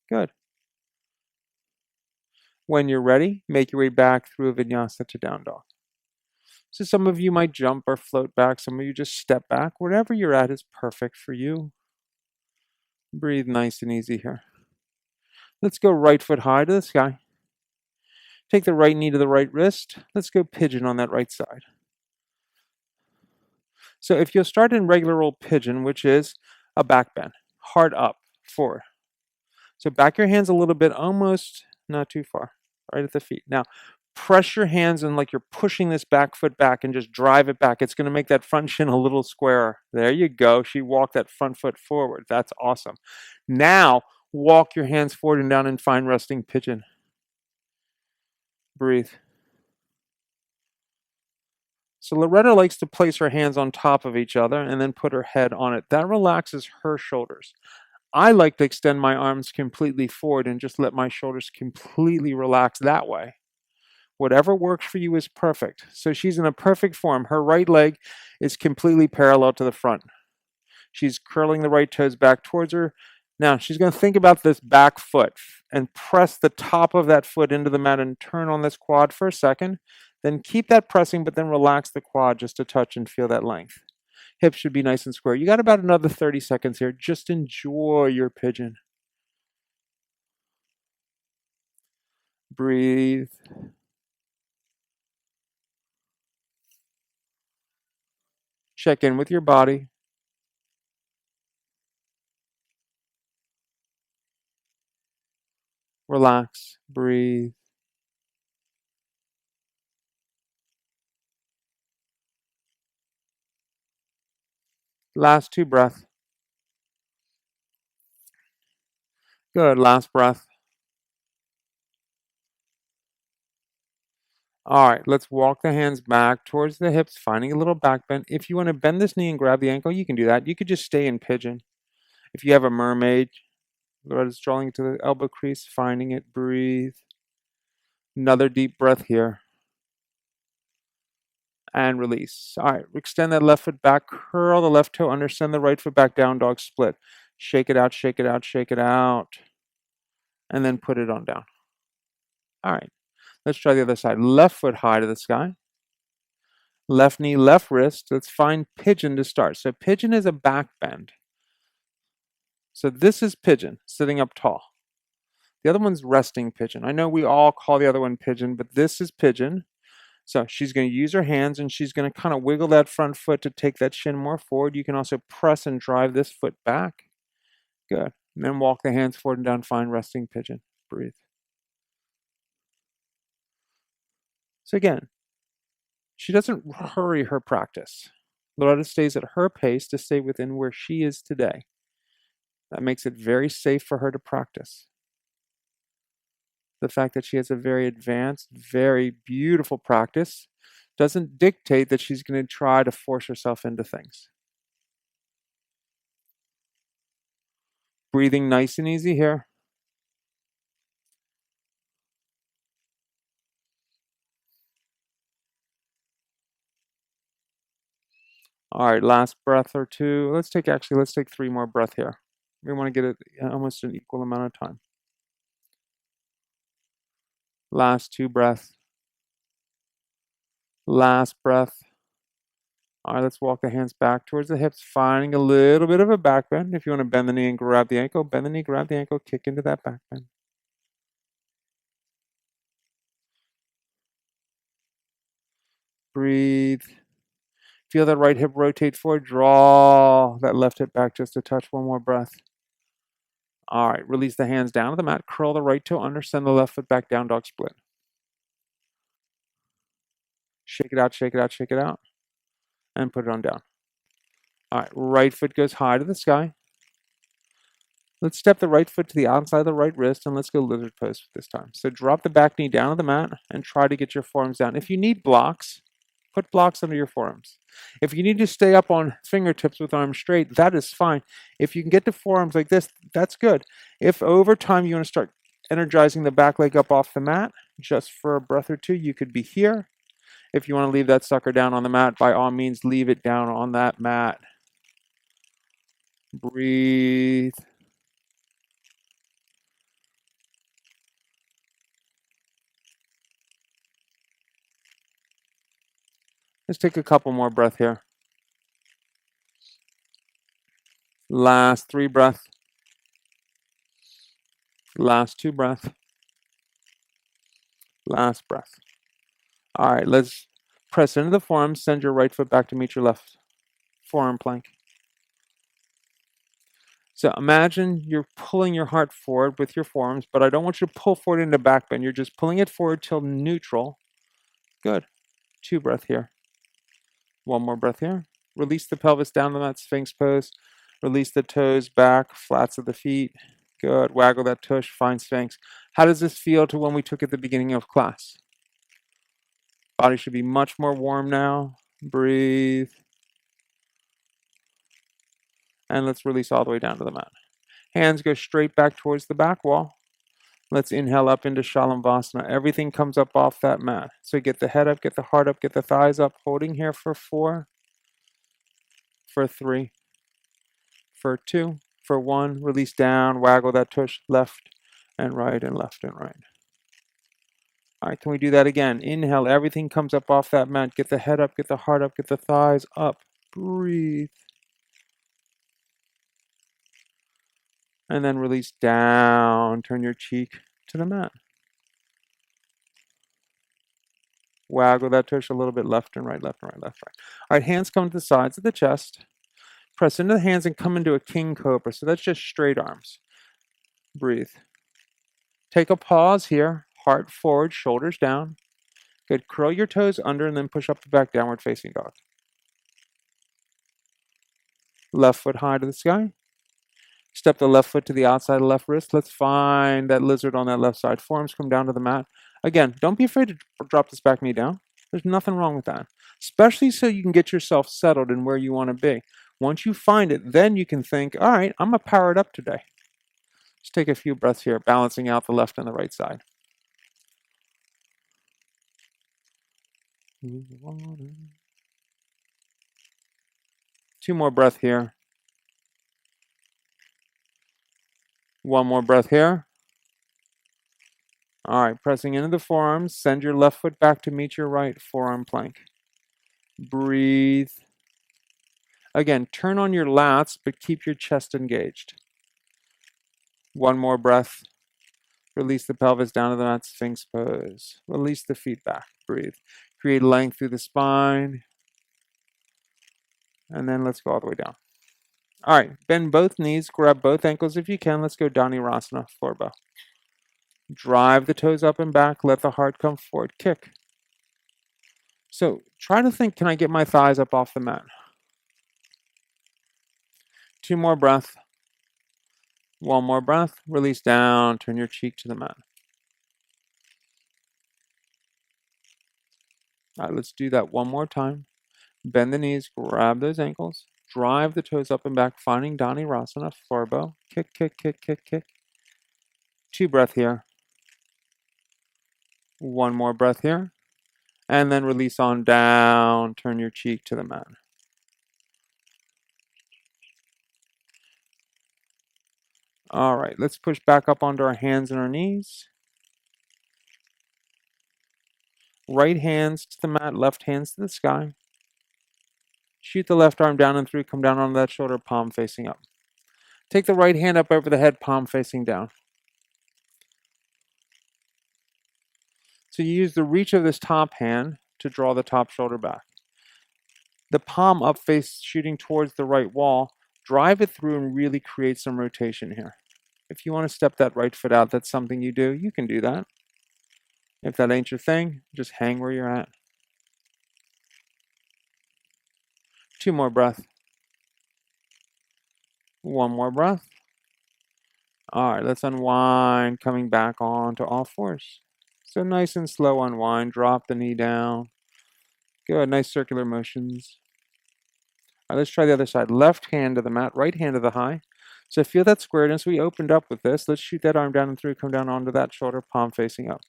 Good. When you're ready, make your way back through a vinyasa to down dog. So some of you might jump or float back, some of you just step back. Wherever you're at is perfect for you. Breathe nice and easy here. Let's go right foot high to the sky. Take the right knee to the right wrist. Let's go pigeon on that right side. So if you'll start in regular old pigeon, which is a back bend, heart up, forward. So back your hands a little bit, almost not too far, right at the feet. Now, press your hands and like you're pushing this back foot back and just drive it back. It's going to make that front shin a little squarer. There you go. She walked that front foot forward. That's awesome. Now, walk your hands forward and down and find resting pigeon. Breathe. So Loretta likes to place her hands on top of each other and then put her head on it. That relaxes her shoulders. I like to extend my arms completely forward and just let my shoulders completely relax that way. Whatever works for you is perfect. So she's in a perfect form. Her right leg is completely parallel to the front. She's curling the right toes back towards her. Now she's going to think about this back foot and press the top of that foot into the mat and turn on this quad for a second. Then keep that pressing, but then relax the quad just a touch and feel that length. Hips should be nice and square. You got about another 30 seconds here. Just enjoy your pigeon. Breathe. Check in with your body. Relax. Breathe. Last two breaths. Good. Last breath. All right, let's walk the hands back towards the hips, finding a little back bend. If you want to bend this knee and grab the ankle, you can do that. You could just stay in pigeon. If you have a mermaid, Loretta's drawing to the elbow crease, finding it, breathe. Another deep breath here. And release. All right, extend that left foot back, curl the left toe under, send the right foot back, down dog split. Shake it out, shake it out, shake it out. And then put it on down. All right, let's try the other side. Left foot high to the sky. Left knee, left wrist. Let's find pigeon to start. So pigeon is a back bend. So this is pigeon, sitting up tall. The other one's resting pigeon. I know we all call the other one pigeon, but this is pigeon. So she's going to use her hands and she's going to kind of wiggle that front foot to take that shin more forward. You can also press and drive this foot back. Good. And then walk the hands forward and down, find resting pigeon. Breathe. So again, she doesn't hurry her practice. Loretta stays at her pace to stay within where she is today. That makes it very safe for her to practice. The fact that she has a very advanced, very beautiful practice doesn't dictate that she's going to try to force herself into things. Breathing nice and easy here. All right, last breath or two. Let's take 3 more breaths here. We want to get it almost an equal amount of time. Last 2 breaths. Last breath. All right, let's walk the hands back towards the hips, finding a little bit of a back bend. If you want to bend the knee and grab the ankle, bend the knee, grab the ankle, kick into that back bend. Breathe. Feel that right hip rotate forward. Draw that left hip back just a touch. One more breath. All right, release the hands down to the mat. Curl the right toe under. Send the left foot back, down dog split. Shake it out, shake it out, shake it out. And put it on down. All right, right foot goes high to the sky. Let's step the right foot to the outside of the right wrist and let's go lizard pose this time. So drop the back knee down to the mat and try to get your forearms down. If you need blocks, put blocks under your forearms. If you need to stay up on fingertips with arms straight, that is fine. If you can get the forearms like this, that's good. If over time you want to start energizing the back leg up off the mat, just for a breath or two, you could be here. If you want to leave that sucker down on the mat, by all means, leave it down on that mat. Breathe. Let's take a couple more breaths here. Last 3 breaths. Last 2 breaths. Last breath. All right, let's press into the forearm. Send your right foot back to meet your left forearm plank. So imagine you're pulling your heart forward with your forearms, but I don't want you to pull forward into back bend. You're just pulling it forward till neutral. Good. 2 breaths here. 1 more breath here. Release the pelvis down to that Sphinx pose. Release the toes back, flats of the feet. Good. Waggle that tush, find Sphinx. How does this feel to when we took it at the beginning of class? Body should be much more warm now. Breathe. And let's release all the way down to the mat. Hands go straight back towards the back wall. Let's inhale up into Shalavasana. Everything comes up off that mat. So get the head up, get the heart up, get the thighs up. Holding here for 4, for 3, for 2, for 1. Release down, waggle that tush left and right and left and right. All right, can we do that again? Inhale, everything comes up off that mat. Get the head up, get the heart up, get the thighs up. Breathe. And then release down. Turn your cheek to the mat. Waggle that tush a little bit left and right, left and right, left, right. All right, hands come to the sides of the chest. Press into the hands and come into a king cobra. So that's just straight arms. Breathe. Take a pause here. Heart forward, shoulders down. Good. Curl your toes under and then push up the back, downward facing dog. Left foot high to the sky. Step the left foot to the outside of the left wrist. Let's find that lizard on that left side. Forearms come down to the mat. Again, don't be afraid to drop this back knee down. There's nothing wrong with that, especially so you can get yourself settled in where you want to be. Once you find it, then you can think, all right, I'm going to power it up today. Let's take a few breaths here, balancing out the left and the right side. 2 more breaths here. 1 more breath here. All right, pressing into the forearms. Send your left foot back to meet your right forearm plank. Breathe. Again, turn on your lats, but keep your chest engaged. 1 more breath. Release the pelvis down to the mat, Sphinx pose. Release the feet back. Breathe. Create length through the spine. And then let's go all the way down. All right, bend both knees, grab both ankles if you can. Let's go Dhanurasana, floor bow. Drive the toes up and back. Let the heart come forward. Kick. So try to think, can I get my thighs up off the mat? 2 more breaths. 1 more breath. Release down. Turn your cheek to the mat. All right, let's do that 1 more time. Bend the knees, grab those ankles, drive the toes up and back, finding Dhanurasana, floor bow. Kick, kick, kick, kick, kick. 2 breaths here. 1 more breath here. And then release on down. Turn your cheek to the mat. All right, let's push back up onto our hands and our knees. Right hands to the mat, left hands to the sky. Shoot the left arm down and through, come down onto that shoulder, palm facing up. Take the right hand up over the head, palm facing down. So you use the reach of this top hand to draw the top shoulder back. The palm up face shooting towards the right wall, drive it through and really create some rotation here. If you want to step that right foot out, that's something you do, you can do that. If that ain't your thing, just hang where you're at. 2 more breaths. 1 more breath. All right, let's unwind, coming back onto all fours. So nice and slow unwind, drop the knee down. Good, nice circular motions. All right, let's try the other side. Left hand to the mat, right hand to the high. So feel that squareness. We opened up with this. Let's shoot that arm down and through, come down onto that shoulder, palm facing up.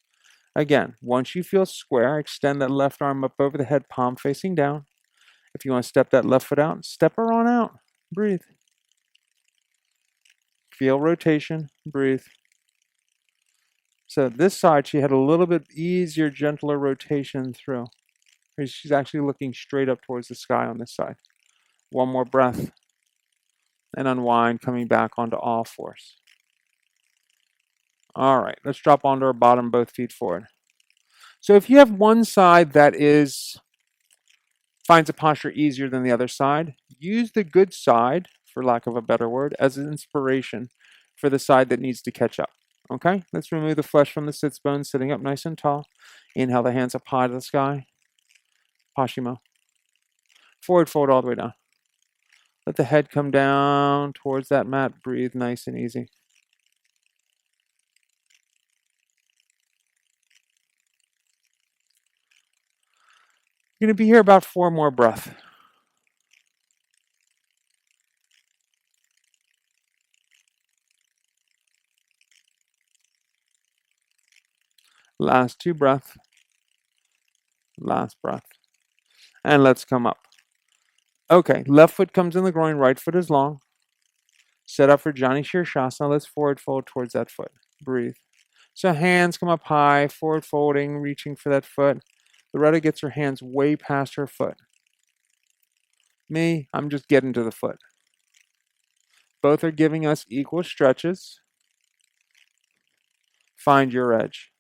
Again, once you feel square, extend that left arm up over the head, palm facing down. If you want to step that left foot out, step her on out. Breathe. Feel rotation. Breathe. So this side, she had a little bit easier, gentler rotation through. She's actually looking straight up towards the sky on this side. One more breath. And unwind, coming back onto all fours. All right, let's drop onto our bottom, both feet forward. So if you have one side that finds a posture easier than the other side, use the good side, for lack of a better word, as an inspiration for the side that needs to catch up. Okay, let's remove the flesh from the sits bones, sitting up nice and tall. Inhale the hands up high to the sky. Pashimo. Forward fold all the way down. Let the head come down towards that mat. Breathe nice and easy. You're going to be here about 4 more breaths. Last 2 breaths. Last breath. And let's come up. Okay, left foot comes in the groin, right foot is long. Set up for Jani Shirshasana. Let's forward fold towards that foot. Breathe. So hands come up high, forward folding, reaching for that foot. Loretta gets her hands way past her foot. Me, I'm just getting to the foot. Both are giving us equal stretches. Find your edge.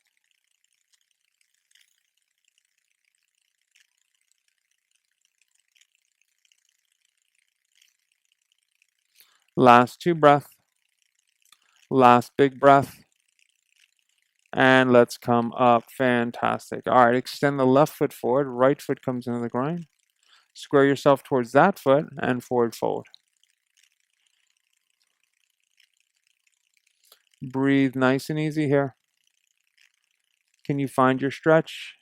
Last 2 breaths. Last big breath. And let's come up. Fantastic. All right, extend the left foot forward. Right foot comes into the groin. Square yourself towards that foot and forward fold. Breathe nice and easy here. Can you find your stretch?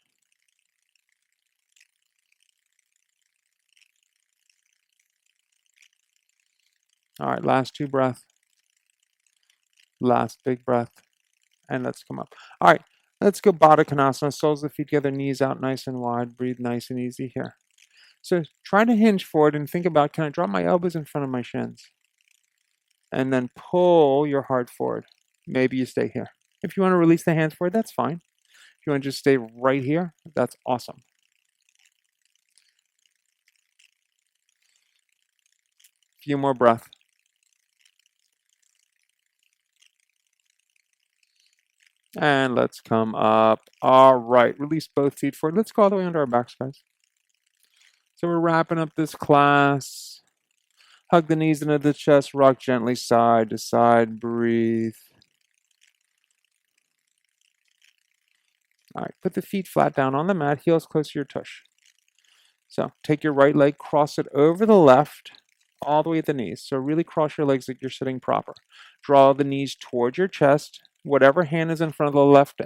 All right, last 2 breaths. Last big breath. And let's come up. All right, let's go Baddha Konasana. Soles of the feet together, knees out nice and wide. Breathe nice and easy here. So try to hinge forward and think about, can I drop my elbows in front of my shins? And then pull your heart forward. Maybe you stay here. If you want to release the hands forward, that's fine. If you want to just stay right here, that's awesome. Few more breaths. And let's come up. All right, release both feet forward. Let's go all the way under our backs, guys. So we're wrapping up this class. Hug the knees into the chest, rock gently side to side, breathe. All right, put the feet flat down on the mat, heels close to your tush. So take your right leg, cross it over the left, all the way at the knees. So really cross your legs like you're sitting proper. Draw the knees towards your chest. Whatever hand is in front of the left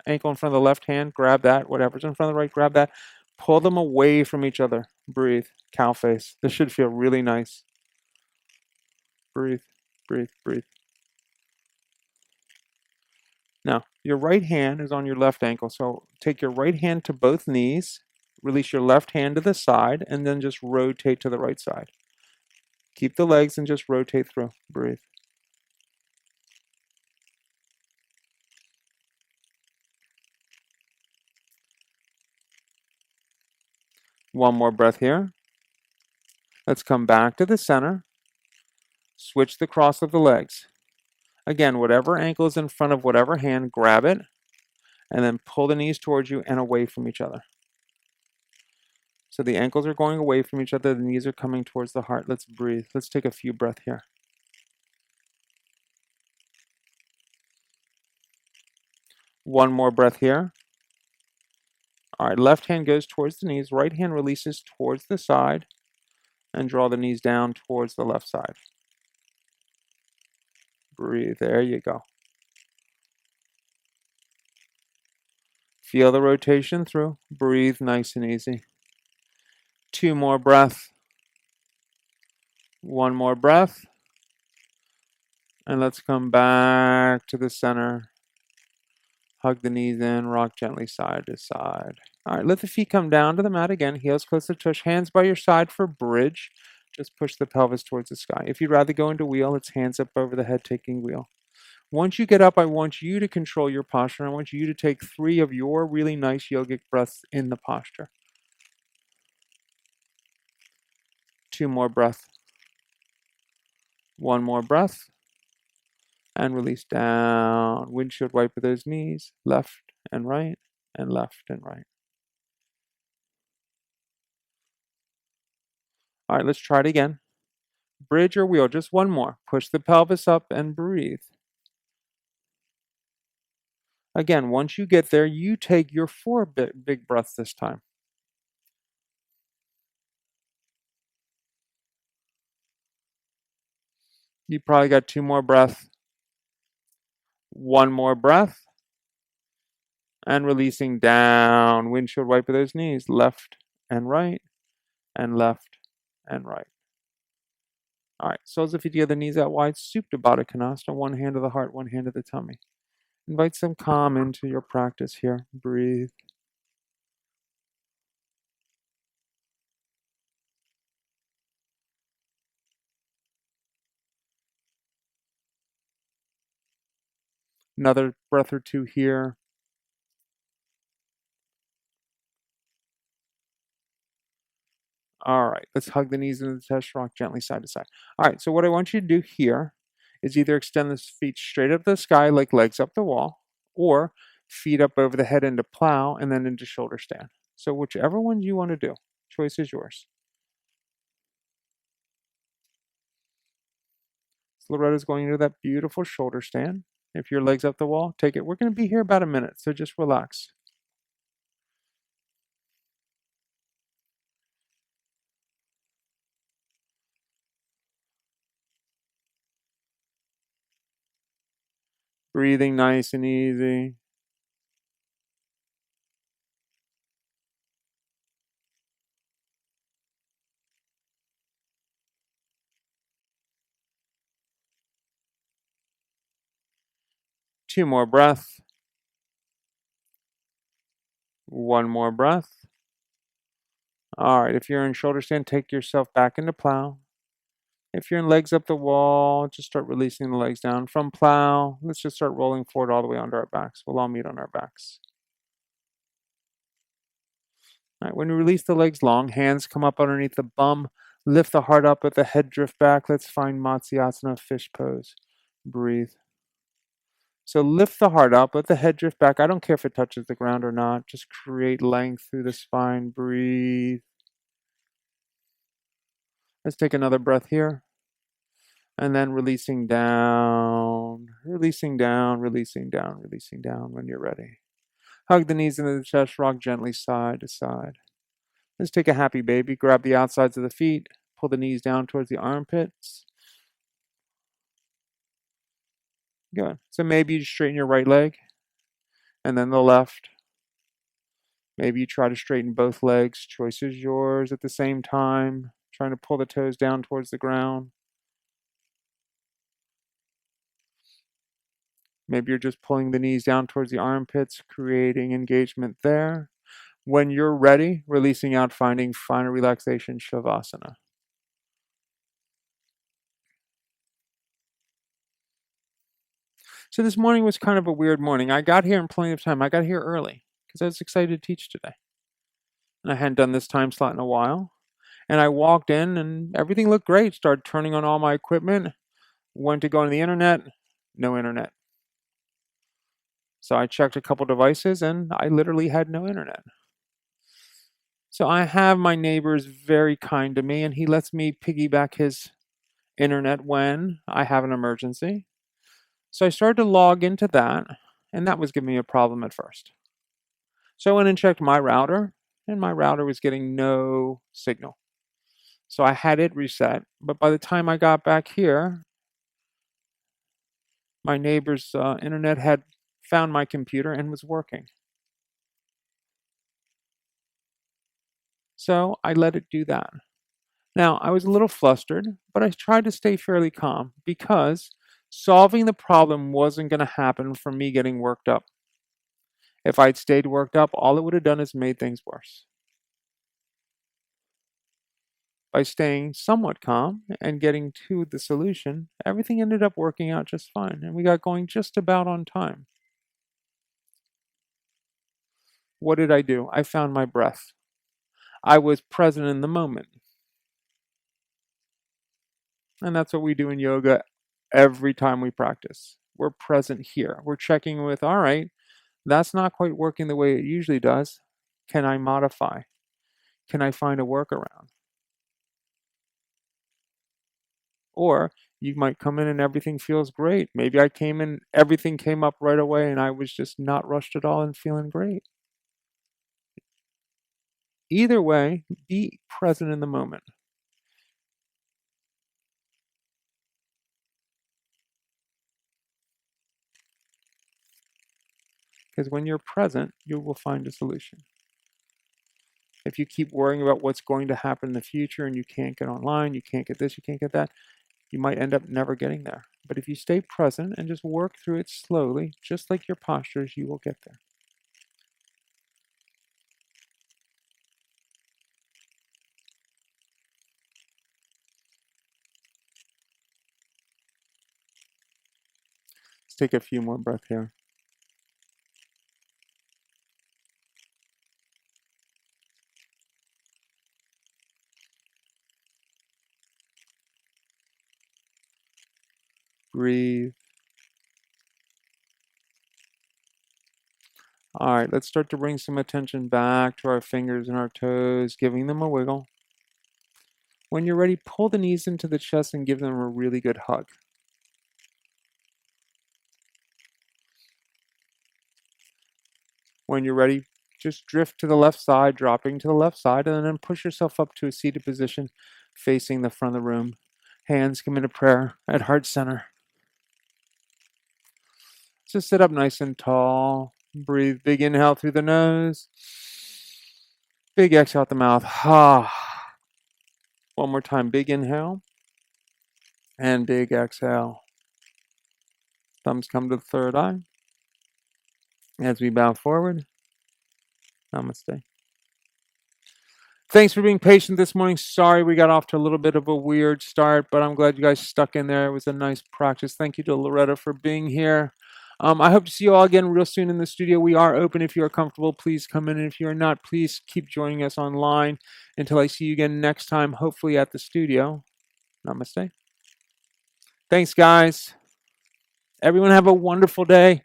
ankle in front of the left hand, grab that. Whatever's in front of the right, grab that. Pull them away from each other. Breathe. Cow face. This should feel really nice. Breathe, breathe, breathe. Now, your right hand is on your left ankle. So take your right hand to both knees. Release your left hand to the side, and then just rotate to the right side. Keep the legs and just rotate through. Breathe. One more breath here. Let's come back to the center. Switch the cross of the legs. Again, whatever ankle is in front of whatever hand, grab it, and then pull the knees towards you and away from each other. So the ankles are going away from each other, the knees are coming towards the heart. Let's breathe. Let's take a few breaths here. One more breath here. All right, left hand goes towards the knees, right hand releases towards the side, and draw the knees down towards the left side. Breathe, there you go. Feel the rotation through. Breathe nice and easy. 2 more breaths. 1 more breath. And let's come back to the center. Hug the knees in, rock gently side to side. All right, let the feet come down to the mat again. Heels close to tush, hands by your side for bridge. Just push the pelvis towards the sky. If you'd rather go into wheel, it's hands up over the head taking wheel. Once you get up, I want you to control your posture. I want you to take 3 of your really nice yogic breaths in the posture. 2 more breath. 1 more breath. And release down. Windshield wiper those knees, left and right, and left and right. All right, let's try it again. Bridge or wheel, just one more. Push the pelvis up and breathe. Again, once you get there, you take your 4 big breaths this time. You probably got 2 more breaths. 1 more breath. And releasing down. Windshield wiper those knees, left and right, and left and right. All right, soles of feet together, knees out wide, Supta Baddha Konasana, one hand to the heart, one hand to the tummy. Invite some calm into your practice here. Breathe. Another breath or two here. All right, let's hug the knees into the chest, rock gently side to side. All right, so what I want you to do here is either extend the feet straight up the sky like legs up the wall, or feet up over the head into plow and then into shoulder stand. So whichever one you want to do, choice is yours. So Loretta's going into that beautiful shoulder stand. If your legs up the wall, take it. We're going to be here about a minute, so just relax. Breathing nice and easy. Two more breaths. One more breath. All right, if you're in shoulder stand, take yourself back into plow. If you're in legs up the wall, just start releasing the legs down. From plow, let's just start rolling forward all the way onto our backs. We'll all meet on our backs. All right, when we release the legs long, hands come up underneath the bum. Lift the heart up, let the head drift back. Let's find Matsyasana, fish pose. Breathe. So lift the heart up, let the head drift back. I don't care if it touches the ground or not. Just create length through the spine. Breathe. Let's take another breath here. And then releasing down, releasing down, releasing down, releasing down when you're ready. Hug the knees into the chest, rock gently side to side. Let's take a happy baby. Grab the outsides of the feet, pull the knees down towards the armpits. Good. So maybe you straighten your right leg and then the left. Maybe you try to straighten both legs. Choice is yours at the same time. Trying to pull the toes down towards the ground. Maybe you're just pulling the knees down towards the armpits, creating engagement there. When you're ready, releasing out, finding final relaxation, Shavasana. So this morning was kind of a weird morning. I got here in plenty of time. I got here early because I was excited to teach today. And I hadn't done this time slot in a while. And I walked in and everything looked great. Started turning on all my equipment. Went to go on the internet. No internet. So I checked a couple devices and I literally had no internet. So I have my neighbor's very kind to me and he lets me piggyback his internet when I have an emergency. So I started to log into that, and that was giving me a problem at first. So I went and checked my router, and my router was getting no signal. So I had it reset, but by the time I got back here, my neighbor's internet had found my computer and was working. So I let it do that. Now, I was a little flustered, but I tried to stay fairly calm because solving the problem wasn't going to happen from me getting worked up. If I'd stayed worked up, all it would have done is made things worse. By staying somewhat calm and getting to the solution, everything ended up working out just fine, and we got going just about on time. What did I do? I found my breath. I was present in the moment. And that's what we do in yoga every time we practice. We're present here. We're checking with, all right, that's not quite working the way it usually does. Can I modify? Can I find a workaround? Or you might come in and everything feels great. Maybe I came in, everything came up right away, and I was just not rushed at all and feeling great. Either way, be present in the moment. Because when you're present, you will find a solution. If you keep worrying about what's going to happen in the future and you can't get online, you can't get this, you can't get that, you might end up never getting there. But if you stay present and just work through it slowly, just like your postures, you will get there. Let's take a few more breaths here. Breathe. All right, let's start to bring some attention back to our fingers and our toes, giving them a wiggle. When you're ready, pull the knees into the chest and give them a really good hug. When you're ready, just drift to the left side, dropping to the left side, and then push yourself up to a seated position facing the front of the room. Hands come into prayer at heart center. Just sit up nice and tall. Breathe. Big inhale through the nose. Big exhale out the mouth. One more time. Big inhale. And big exhale. Thumbs come to the third eye. As we bow forward. Namaste. Thanks for being patient this morning. Sorry we got off to a little bit of a weird start, but I'm glad you guys stuck in there. It was a nice practice. Thank you to Loretta for being here. I hope to see you all again real soon in the studio. We are open. If you are comfortable, please come in. And if you are not, please keep joining us online until I see you again next time, hopefully at the studio. Namaste. Thanks, guys. Everyone have a wonderful day.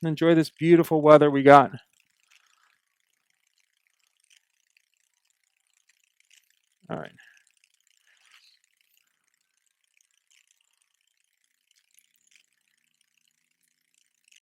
Enjoy this beautiful weather we got. All right.